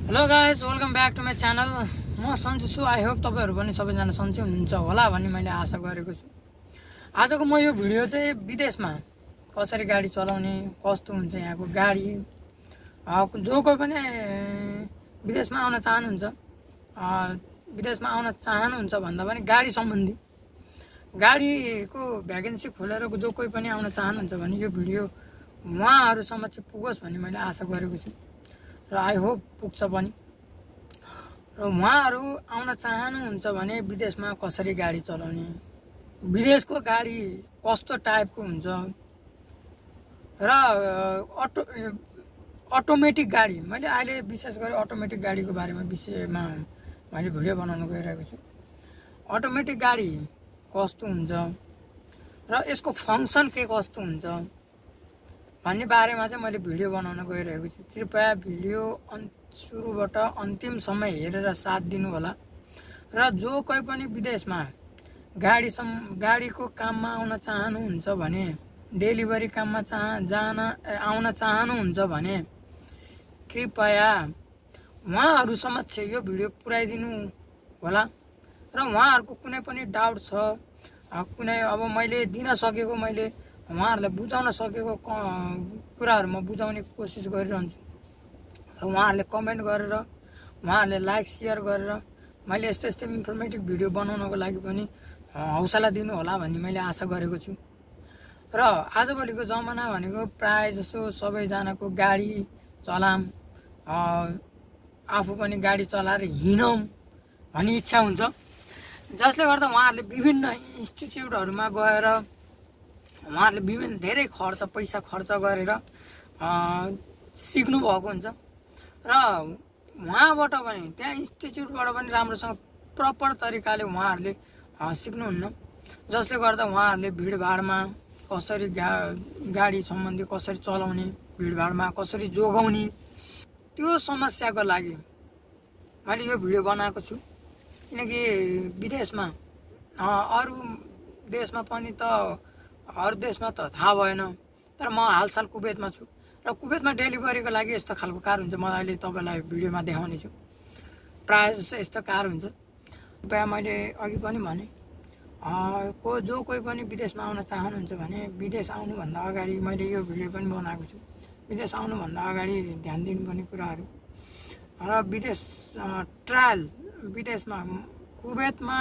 Hello guys, welcome back to my channel. म सन्चै छु। आई होप तपाईँहरू पनि सबैजना सन्चै हुनुहुन्छ होला भन्ने मैले आशा गरेको छु। आजको म यो भिडियो चाहिँ विदेशमा कसरी गाडी चलाउने, कस्तो हुन्छ यहाँको गाडी, जो कोही पनि विदेशमा आउन चाहनुहुन्छ भन्दा पनि गाडी सम्बन्धी गाडीको भ्याकेन्सी खोलेर जो कोही पनि आउन चाहनुहुन्छ भने यो भिडियो उहाँहरू समक्ष पुगोस् भन्ने मैले आशा गरेको छु र आई होप पुग्छ पनि। र उहाँहरू आउन चाहनुहुन्छ भने विदेशमा कसरी गाडी चलाउने, विदेशको गाडी कस्तो टाइपको हुन्छ र अटोमेटिक गाडी, मैले अहिले विशेष गरी अटोमेटिक गाडीको विषयमा मैले भिडियो बनाउन गइरहेको छु। अटोमेटिक गाडी कस्तो हुन्छ र यसको फङ्सन के कस्तो हुन्छ भन्ने बारेमा चाहिँ मैले भिडियो बनाउन गइरहेको छु। कृपया भिडियो सुरुबाट अन्तिमसम्म हेरेर साथ दिनु होला। र जो कोही पनि विदेशमा गाडीको काममा आउन चाहनुहुन्छ भने, डेलिभरी काममा आउन चाहनुहुन्छ भने कृपया उहाँहरू समक्ष यो भिडियो पुर्याइदिनु होला। र उहाँहरूको कुनै पनि डाउट छ, कुनै अब मैले दिन सकेको, मैले उहाँहरूलाई बुझाउन सकेको कुराहरू म बुझाउने कोसिस गरिरहन्छु। र उहाँहरूले कमेन्ट गरेर, उहाँहरूले लाइक सेयर गरेर मैले यस्तो यस्तो इन्फर्मेटिभ भिडियो बनाउनको लागि पनि हौसला दिनु होला भन्ने मैले आशा गरेको छु। र आजभोलिको जमाना भनेको प्राय जसो सबैजनाको गाडी चलाम, आफू पनि गाडी चलाएर हिँडौँ भन्ने इच्छा हुन्छ, जसले गर्दा उहाँहरूले विभिन्न इन्स्टिट्युटहरूमा गएर उहाँहरूले विभिन्न धेरै पैसा खर्च गरेर सिक्नु भएको हुन्छ। र उहाँबाट पनि, त्यहाँ इन्स्टिट्युटबाट पनि राम्रोसँग प्रपर तरिकाले उहाँहरूले सिक्नुहुन्न, जसले गर्दा उहाँहरूले भिडभाडमा कसरी गाडी सम्बन्धी कसरी चलाउने, भिडभाडमा कसरी जोगाउने, त्यो समस्याको लागि मैले यो भिडियो बनाएको छु। किनकि विदेशमा अरू देशमा पनि त, अरू देशमा त थाहा भएन, तर म हालसाल कुवेतमा छु र कुवेतमा डेलिभरीको लागि यस्तो खालको कार हुन्छ। म अहिले तपाईँलाई भिडियोमा देखाउने छु। प्रायः जस्तो यस्तो कार हुन्छ। कृपया मैले अघि पनि भने, जो कोही पनि विदेशमा आउन चाहनुहुन्छ भने विदेश आउनुभन्दा अगाडि मैले यो भिडियो पनि बनाएको छु। विदेश आउनुभन्दा अगाडि ध्यान दिनुपर्ने कुराहरू र विदेशमा कुवेतमा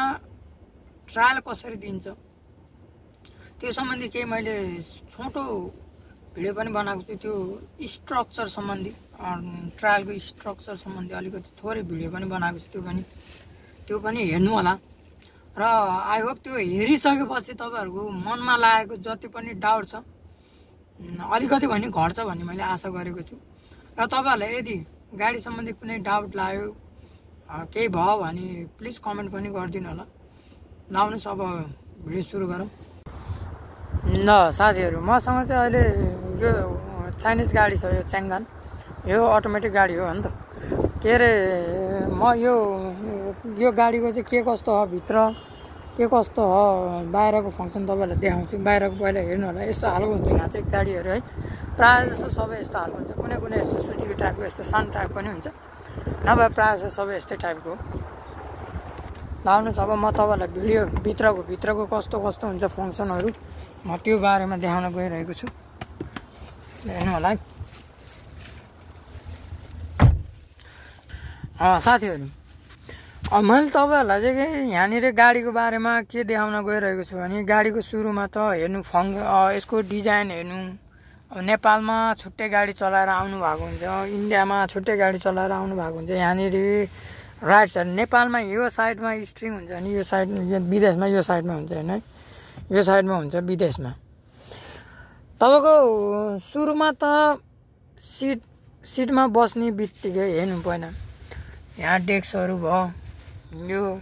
ट्रायल कसरी दिन्छ त्यो सम्बन्धी केही मैले छोटो भिडियो पनि बनाएको छु। त्यो स्ट्रक्चर सम्बन्धी, ट्रायलको स्ट्रक्चर सम्बन्धी अलिकति थोरै भिडियो पनि बनाएको छु। त्यो पनि हेर्नु होला। र आई होप त्यो हेरिसकेपछि तपाईँहरूको मनमा लागेको जति पनि डाउट छ अलिकति पनि घट्छ भन्ने मैले आशा गरेको छु। र तपाईँहरूलाई यदि गाडी सम्बन्धी कुनै डाउट लाग्यो, केही भयो भने प्लिज कमेन्ट पनि गरिदिनु होला। लाउनुहोस्, अब भिडियो सुरु गरौँ। ल साथीहरू, मसँग चाहिँ अहिले यो चाइनिज गाडी छ, यो च्याङ्गान, यो अटोमेटिक गाडी हो नि त। के अरे, म यो गाडीको चाहिँ के कस्तो हो, भित्र के कस्तो हो, बाहिरको फङ्सन तपाईँहरूलाई देखाउँछु। बाहिरको पहिला हेर्नु होला। यस्तो खालको हुन्छ यहाँ चाहिँ गाडीहरू है, प्रायः जस्तो सबै यस्तो खालको हुन्छ। कुनै कुनै यस्तो सुजुकी टाइपको, यस्तो सानो टाइप पनि हुन्छ, नभए प्रायः जस्तो सबै यस्तै टाइपको हो। लाउनुहोस्, अब म तपाईँहरूलाई भित्रको कस्तो हुन्छ फङ्सनहरू, म त्यो बारेमा देखाउन गइरहेको छु। हेर्नु होला है। साथीहरू, मैले तपाईँहरूलाई चाहिँ यहाँनिर गाडीको बारेमा के देखाउन गइरहेको छु भने, गाडीको सुरुमा त हेर्नु यसको डिजाइन हेर्नु। अब नेपालमा छुट्टै गाडी चलाएर आउनु भएको हुन्छ, इन्डियामा छुट्टै गाडी चलाएर आउनु भएको हुन्छ। यहाँनिर राइट साइड, नेपालमा यो साइडमा स्ट्रिङ हुन्छ भने यो साइड, विदेशमा यो साइडमा हुन्छ होइन, यो साइडमा हुन्छ विदेशमा। तपाईँको सुरुमा त सिटमा बस्ने बित्तिकै हेर्नु पहिला यहाँ डेस्कहरू भयो, यो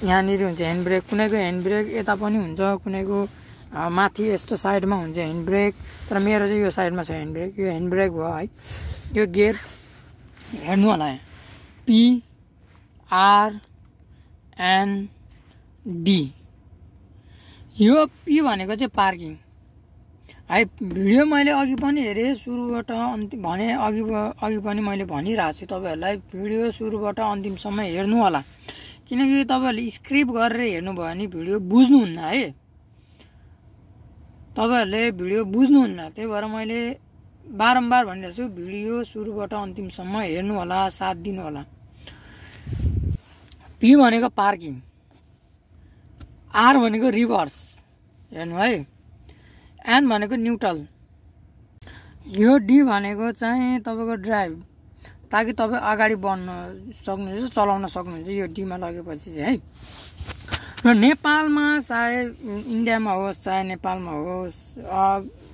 यहाँनिर हुन्छ ह्यान्ड ब्रेक, कुनैको ह्यान्ड ब्रेक यता पनि हुन्छ, कुनैको माथि यस्तो साइडमा हुन्छ ह्यान्ड ब्रेक, तर मेरो चाहिँ यो साइडमा छ ह्यान्ड ब्रेक। यो ह्यान्ड ब्रेक भयो है। यो गियर हेर्नु होला, यहाँ PRND, यो P भनेको चाहिँ पार्किङ, है। भिडियो मैले अघि पनि हेरेँ, सुरुबाट अन्तिम भने अघि पनि मैले भनिरहेको छु तपाईँहरूलाई, भिडियो सुरुबाट अन्तिमसम्म हेर्नु होला, किनकि तपाईँहरूले स्क्रिप्ट गरेर हेर्नुभयो भने भिडियो बुझ्नुहुन्न है, तपाईँहरूले भिडियो बुझ्नुहुन्न। त्यही भएर मैले बारम्बार भनिरहेको छु, भिडियो सुरुबाट अन्तिमसम्म हेर्नु होला, साथ दिनु होला। पी भनेको पार्किङ, आर भनेको रिभर्स हेर्नु है, एन भनेको न्युट्रल, यो डी भनेको चाहिँ तपाईँको ड्राइभ, ताकि तपाईँ अगाडि बढ्न सक्नुहुन्छ, चलाउन सक्नुहुन्छ यो डीमा लगेपछि चाहिँ है। र नेपालमा चाहे इन्डियामा होस् चाहे नेपालमा होस्,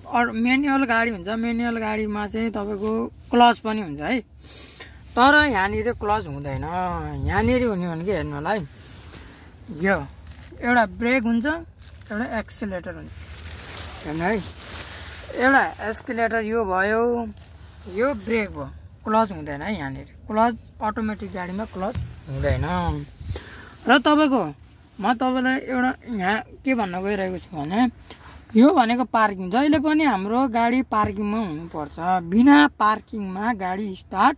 म्यानुअल गाडी हुन्छ, म्यानुअल गाडीमा चाहिँ तपाईँको क्लच पनि हुन्छ है, तर यहाँनिर क्लच हुँदैन। यहाँनिर हुने भनेको हेर्नु होला है, यो एउटा ब्रेक हुन्छ, एउटा एक्सिलेटर हुन्छ हेर्नु है, एउटा एक्सिलेटर यो भयो, यो ब्रेक भयो, क्लच हुँदैन है यहाँनिर। क्लच अटोमेटिक गाडीमा क्लच हुँदैन। र तपाईँको म तपाईँलाई एउटा यहाँ के भन्न गइरहेको छु भने, यो भनेको पार्किङ, जहिले पनि हाम्रो गाडी पार्किङमा हुनुपर्छ, बिना पार्किङमा गाडी स्टार्ट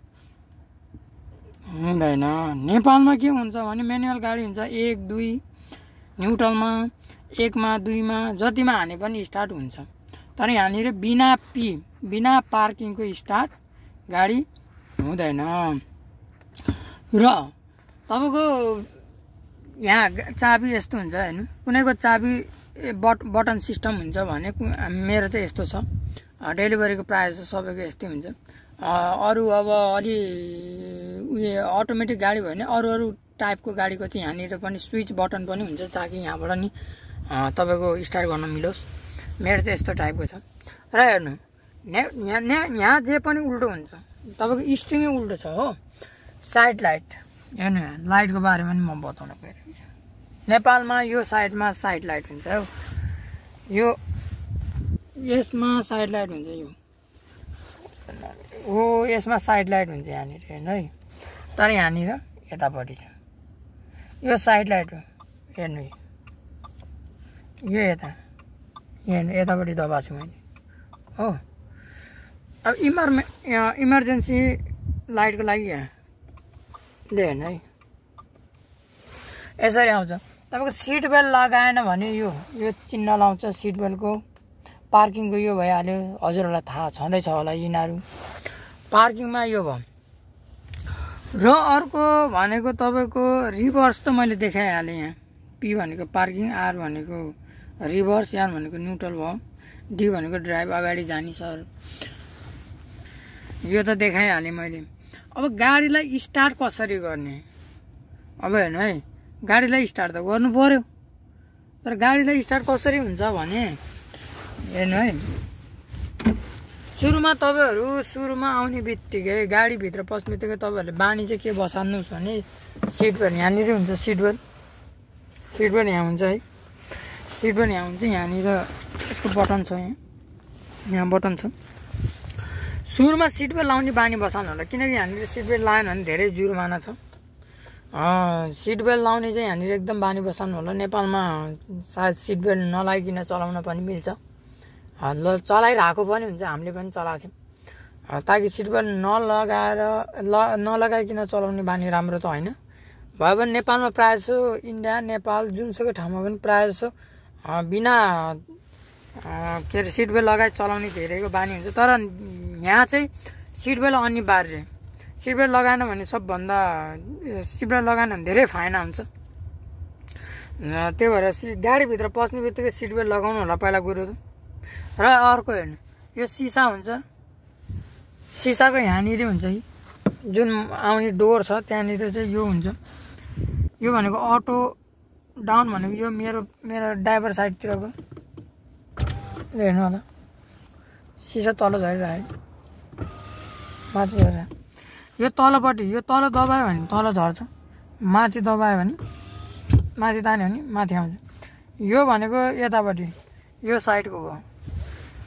हुँदैन। नेपालमा के हुन्छ भने म्यानुअल गाडी हुन्छ, 1 2 न्युट्रलमा, 1 मा 2 मा जतिमा हाने पनि स्टार्ट हुन्छ, तर यहाँनिर बिना पार्किङको स्टार्ट गाडी हुँदैन। र तपाईँको यहाँ चाबी यस्तो हुन्छ हेर्नु, कुनैको चाबी बटन सिस्टम हुन्छ भने मेरो चाहिँ यस्तो छ, डेलिभरीको प्रायः सबैको यस्तै हुन्छ। अरू अब अलि उयो अटोमेटिक गाडी भयो भने अरू टाइपको गाडीको चाहिँ यहाँनिर पनि स्विच बटन पनि हुन्छ, ताकि यहाँबाट नि तपाईँको स्टार्ट गर्न मिलोस्। मेरो चाहिँ यस्तो टाइपको छ। र हेर्नु यहाँ जे पनि उल्टो हुन्छ, तपाईँको स्ट्रिङै उल्टो छ हो। साइड लाइट हेर्नु, लाइटको बारेमा नि म बताउन गइरहेको छु। नेपालमा यो साइडमा साइड लाइट हुन्छ हो, यो यसमा साइड लाइट हुन्छ, यो हो यसमा साइड लाइट हुन्छ यहाँनिर हेर्नु है, तर यहाँनिर यतापट्टि छ, यो साइड लाइट हो हेर्नु, यो यता हेर्नु यतापट्टि दबाएको छु मैले हो। अब इमर्जेन्सी लाइटको लागि हेर्नु है, यसरी आउँछ। तपाईँको सिट बेल्ट लगाएन भने यो चिन्ह लाउँछ सिट बेल्टको, पार्किङको यो भइहाल्यो, हजुरहरूलाई थाहा छँदैछ होला यिनीहरू। पार्किङमा यो भयो। र अर्को भनेको तपाईँको रिभर्स त मैले देखाइहालेँ यहाँ, पी भनेको पार्किङ, आर भनेको रिभर्स, एन भनेको न्युट्रल भयो, डी भनेको ड्राइभ, अगाडि जाने सर, यो त देखाइहालेँ मैले। अब गाडीलाई स्टार्ट कसरी गर्ने, अब हेर्नु है, गाडीलाई स्टार्ट त गर्नु पर्यो, तर गाडीलाई स्टार्ट कसरी हुन्छ भने हेर्नु है, सुरुमा आउने बित्तिकै गाडीभित्र पस्ने बित्तिकै तपाईँहरूले बानी चाहिँ के बसाल्नुहोस् भने सिट बेल्ट यहाँनिर हुन्छ, सिट बेल्ट यहाँ हुन्छ है, सिट बेल्ट यहाँ हुन्छ, यहाँनिर यसको बटन छ, यहाँ बटन छ। सुरुमा सिट बेल्ट लाउने बानी बसाल्नु होला, किनकि यहाँनिर सिट बेल्ट लाएन भने धेरै जुर्माना छ। सिट बेल्ट लाउने चाहिँ यहाँनिर एकदम बानी बसाल्नु होला। नेपालमा सायद सिट बेल्ट नलागिकन चलाउन पनि मिल्छ, चलाइरहेको पनि हुन्छ, हामीले पनि चलाएको थियौँ, ताकि सिट बेल्ट नलगाइकन चलाउने बानी राम्रो त होइन। भयो भने नेपालमा प्रायः जसो इन्डिया नेपाल जुनसुकै ठाउँमा पनि प्रायः जसो बिना के अरे सिट बेल्ट लगाइ चलाउने धेरैको बानी हुन्छ, तर यहाँ चाहिँ सिट बेल्ट अनिवार्य। सिट बेल्ट लगाएन भने सबभन्दा, सिट बेल्ट लगाएन भने धेरै फाइन आउँछ। त्यही भएर गाडीभित्र पस्ने बित्तिकै सिट बेल्ट लगाउनु होला पहिला कुरो त। र अर्को हेर्नु, यो सिसा हुन्छ, सिसाको यहाँनिर हुन्छ कि जुन आउने डोर छ त्यहाँनिर चाहिँ यो हुन्छ, यो भनेको अटो डाउन भनेको यो मेरो ड्राइभर साइडतिरको हेर्नु होला, सिसा तल झरिरहेको माथि झरेर, यो तलपट्टि यो तल दबायो भने तल झर्छ, माथि दबायो भने माथि तान्यो भने माथि आउँछ। यो भनेको यतापट्टि यो साइडको भयो,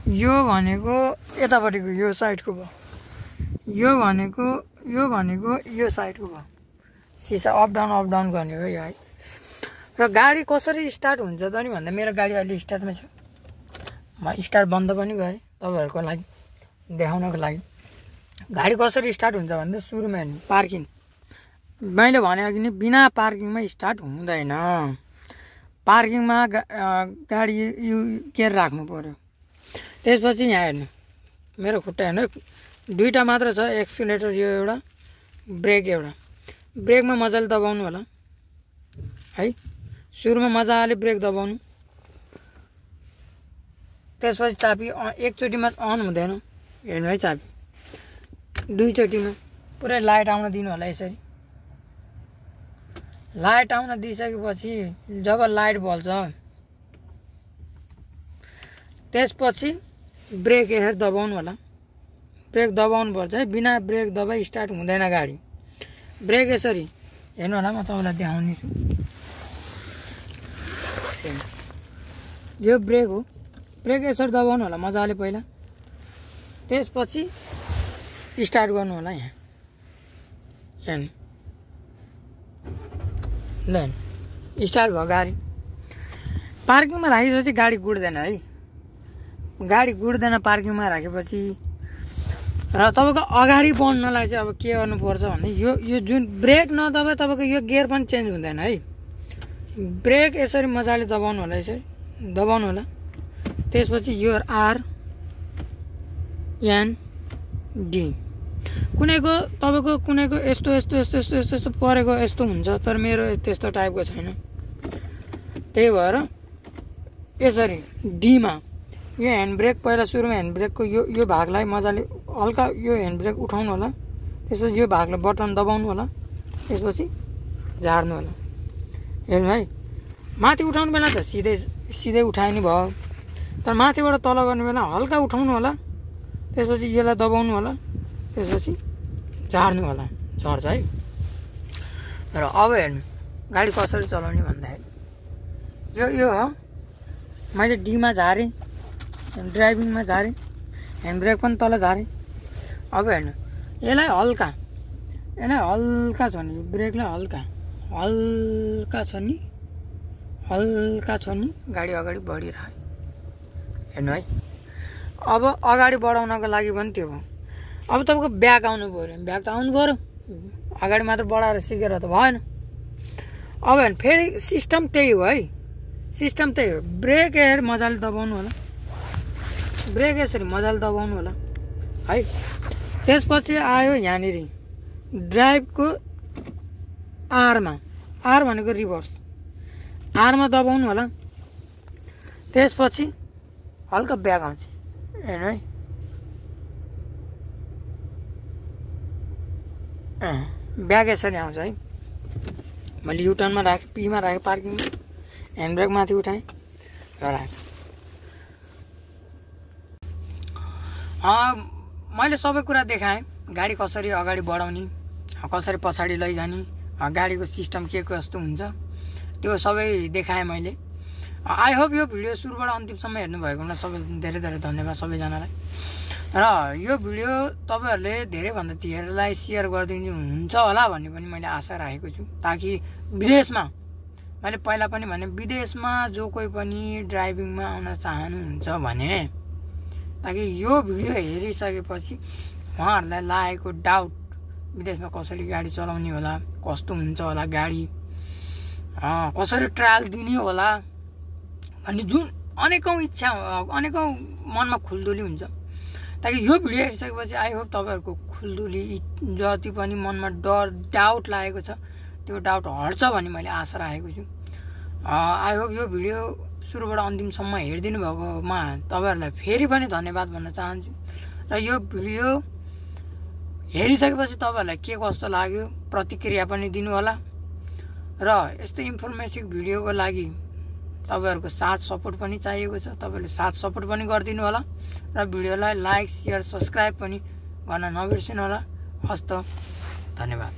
यो भनेको यतापट्टिको यो साइडको भयो, यो भनेको यो साइडको भयो। सिसा अप डाउन गर्ने हो यो है। र गाडी कसरी स्टार्ट हुन्छ त नि भन्दा मेरो गाडी अहिले स्टार्टमा छ। म स्टार्ट बन्द पनि गरेँ तपाईँहरूको लागि देखाउनको लागि। गाडी कसरी स्टार्ट हुन्छ भन्दा सुरुमा हेर्नु पार्किङ। मैले भने अघि नै बिना पार्किङमा स्टार्ट हुँदैन। पार्किङमा गाडी केयर राख्नु पर्यो। त्यसपछि यहाँ हेर्नु मेरो खुट्टा हेर्नु दुईवटा मात्र छ, एक्सिलेटर यो एउटा, ब्रेक एउटा। ब्रेकमा मजाले दबाउनु होला है, सुरुमा मजाले ब्रेक दबाउनु। त्यसपछि चाबी एकचोटिमा अन हुँदैन, हेर्नु है चाबी दुईचोटिमा पुरै लाइट आउन दिनु होला। यसरी लाइट आउन दिइसकेपछि जब लाइट बल्छ त्यसपछि ब्रेक हेर दबाउनु होला। ब्रेक दबाउनु पर्छ है, बिना ब्रेक दबाई स्टार्ट हुँदैन गाडी। ब्रेक यसरी हेर्नु होला, म तपाईँलाई देखाउने छु। यो ब्रेक हो, ब्रेक यसरी दबाउनु होला मजाले पहिला, त्यसपछि स्टार्ट गर्नु होला। यहाँ हेर्नु ल स्टार्ट भयो गाडी। पार्किङमा राखेपछि गाडी गुड्दैन है, गाडी गुड्दैन पार्किङमा राखेपछि। र तपाईँको अगाडि बढ्नलाई चाहिँ अब के गर्नुपर्छ भने यो जुन ब्रेक नदबाए तपाईँको यो गियर पनि चेन्ज हुँदैन है। ब्रेक यसरी मजाले दबाउनु होला, यसरी दबाउनु होला। त्यसपछि यो RND कुनैको तपाईँको कुनैको यस्तो यस्तो यस्तो यस्तो यस्तो यस्तो परेको यस्तो हुन्छ, तर मेरो त्यस्तो टाइपको छैन। त्यही भएर यसरी डीमा यो ह्यान्ड ब्रेक पहिला सुरुमा ह्यान्ड ब्रेकको यो भागलाई मजाले हल्का यो ह्यान्ड ब्रेक उठाउनु होला। त्यसपछि यो भागलाई बटन दबाउनु होला, त्यसपछि झार्नु होला। हेर्नु है, माथि उठाउनु बेला त सिधै उठाए नि भयो, तर माथिबाट तल गर्ने बेला हल्का उठाउनु होला। त्यसपछि यसलाई दबाउनु होला, त्यसपछि झार्नु होला, झर्छ है। र अब हेर्नु गाडी कसरी चलाउने भन्दाखेरि यो हो, मैले डीमा झारेँ, ड्राइभिङमा झारेँ, ह्यान्ड ब्रेक पनि तल झारेँ। अब हेर्नु यसलाई हल्का छ नि, ब्रेकलाई हल्का छ नि गाडी अगाडि बढिरह्यो। हेर्नु है, अब अगाडि बढाउनको लागि पनि त्यो भयो। अब तपाईँको ब्याक आउनु पऱ्यो, ब्याक त आउनु पऱ्यो, अगाडि मात्र बढाएर सिकेर त भएन। अब हेर्नु फेरि सिस्टम त्यही हो है, सिस्टम त्यही हो। ब्रेक हेर मजाले दबाउनु होला, ब्रेक यसरी मजाले दबाउनु होला है। त्यसपछि आयो यहाँनिर ड्राइभको आरमा, आर भनेको रिभर्स, आरमा दबाउनु होला। त्यसपछि हल्का ब्याक आउँछ, हेर्नु है। ब्याक यसरी आउँछ है। मैले युटर्नमा राखेँ, पीमा राखेँ, पार्किङमा ह्यान्ड ब्रेक माथि उठाएँ र राखेँ। मैले सबै कुरा देखाएँ, गाडी कसरी अगाडि बढाउने, कसरी पछाडि लैजाने, गाडीको सिस्टम के कस्तो हुन्छ त्यो सबै देखाएँ मैले। आई होप यो भिडियो सुरुबाट अन्तिमसम्म हेर्नुभएकोमा सबै धेरै धेरै धन्यवाद सबैजनालाई। र यो भिडियो तपाईँहरूले धेरैभन्दा धेरैलाई सेयर गरिदिनु हुन्छ होला भन्ने पनि मैले आशा राखेको छु, ताकि विदेशमा, मैले पहिला पनि भने विदेशमा जो कोही पनि ड्राइभिङमा आउन चाहनुहुन्छ भने ताकि यो भिडियो हेरिसकेपछि उहाँहरूलाई लागेको डाउट, विदेशमा कसरी गाडी चलाउने होला, कस्तो हुन्छ होला गाडी, कसरी ट्रायल दिने होला भन्ने जुन अनेकौँ इच्छा, अनेकौँ मनमा खुल्दुली हुन्छ, ताकि यो भिडियो हेरिसकेपछि आई होप तपाईँहरूको खुल्दुली जति पनि मनमा डर डाउट लागेको छ त्यो डाउट हट्छ भन्ने मैले आशा राखेको छु। आई होप यो भिडियो सुरुबाट अन्तिमसम्म हेरिदिनु भएकोमा तपाईँहरूलाई फेरि पनि धन्यवाद भन्न चाहन्छु। र यो भिडियो हेरिसकेपछि तपाईँहरूलाई के कस्तो लाग्यो प्रतिक्रिया पनि दिनु होला। र यस्तो इन्फर्मेटिभ भिडियोको लागि तपाईँहरूको साथ सपोर्ट पनि चाहिएको छ, तपाईँहरूले साथ सपोर्ट पनि गरिदिनु होला। र भिडियोलाई लाइक, सेयर, सब्सक्राइब पनि गर्न नबिर्सिनु होला। हस्त, धन्यवाद।